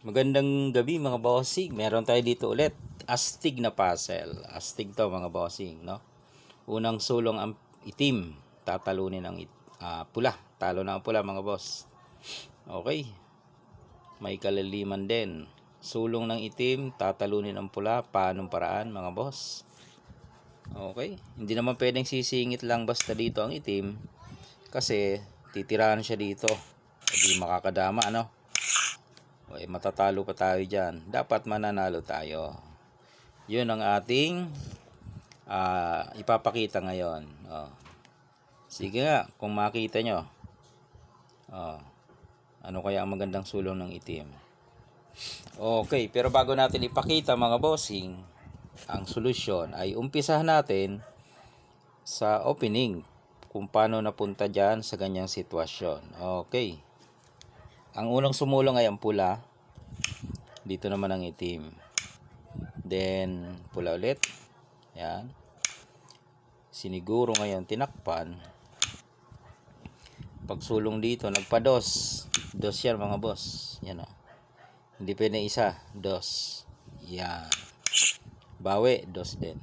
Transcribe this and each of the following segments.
Magandang gabi mga bossing. Meron tayo dito ulit. Astig na puzzle. Astig to mga bossing, no? Unang sulong ang itim. Tatalunin ang pula. Talo na ang pula mga boss. Okay. May kalaliman din. Sulong ng itim. Tatalunin ang pula. Paanong paraan mga boss? Okay. Hindi naman pwedeng sisingit lang basta dito ang itim. Kasi titirahan siya dito. Hindi makakadama, ano? Okay, matatalo pa tayo dyan. Dapat mananalo tayo. Yun ang ating ipapakita ngayon. Sige nga, kung makita nyo. Ano kaya ang magandang sulong ng itim? Okay, pero bago natin ipakita mga bossing, ang solusyon ay umpisahan natin sa opening. Kung paano napunta dyan sa ganyang sitwasyon. Okay. Ang unang sumulong ay ang pula. Dito naman ang itim. Then, pula ulit. Yan. Siniguro ngayon, tinakpan. Pagsulong dito, nagpa-dos. Dos yan mga boss. Yan o. Hindi pwede isa. Dos. Yan. Bawi, dos din.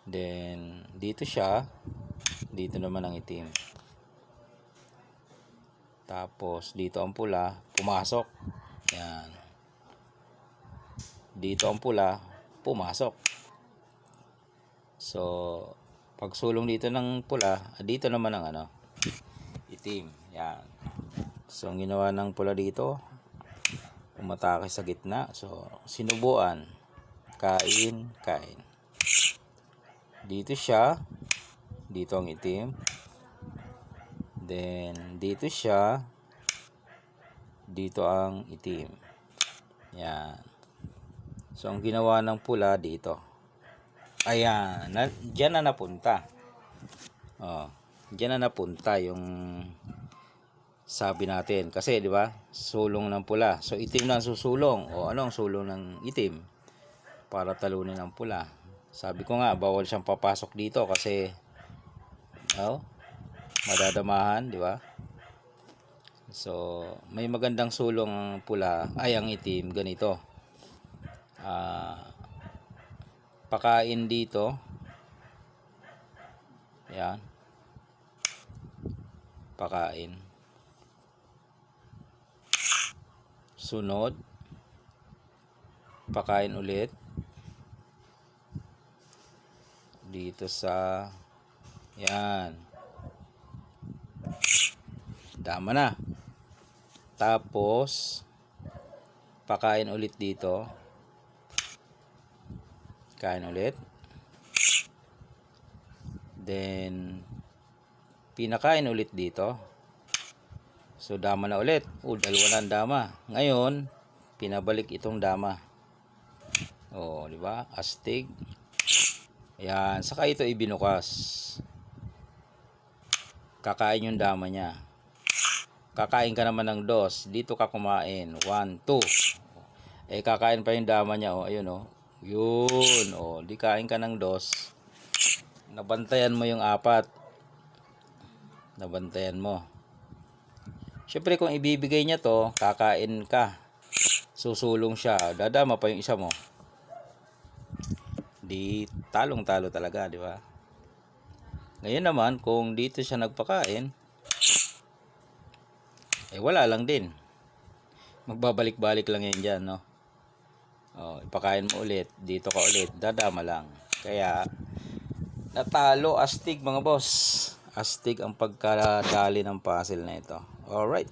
Then, dito siya. Dito naman ang itim. Tapos, dito ang pula, pumasok. Yan. Dito ang pula, pumasok. So, pagsulong dito ng pula, dito naman ang itim. Yan. So, ang ginawa ng pula dito, umatake sa gitna. So, sinubuan. Kain, kain. Dito siya. Dito ang itim. Then, dito siya. Dito ang itim. Yan. So, ang ginawa ng pula dito. Ayan. Diyan na napunta. Diyan na napunta yung sabi natin. Kasi, di ba? Sulong ng pula. So, itim na ang susulong. O, ano ang sulong ng itim? Para talunin ang pula. Sabi ko nga, bawal siyang papasok dito kasi madadamahan, di ba? So, may magandang sulong ang pula, ay ang itim, ganito. Pakain dito. Yan. Pakain. Sunod. Pakain ulit. Dito sa yan. Tama na. Tapos pakain ulit dito. Kain ulit. Then pinakain ulit dito. So dama na ulit. Dalawa na ang dama. Ngayon, pinabalik itong dama. Di ba? Astig. Ayan, saka ito ibinukas. Kakain yung dama niya. Kakain ka naman ng dos. Dito ka kumain. 1, 2. Kakain pa yung dama niya. Ayun. Yun. Di kain ka ng dos. Nabantayan mo yung 4. Nabantayan mo. Siyempre kung ibibigay niya to, kakain ka. Susulong siya. Dadama pa yung isa mo. Di talong-talo talaga, di ba? Ngayon naman, kung dito siya nagpakain, wala lang din. Magbabalik-balik lang yan dyan, no? Ipakain mo ulit. Dito ka ulit. Dadama lang. Kaya, natalo. Astig, mga boss. Astig ang pagkadali ng puzzle na ito. Alright.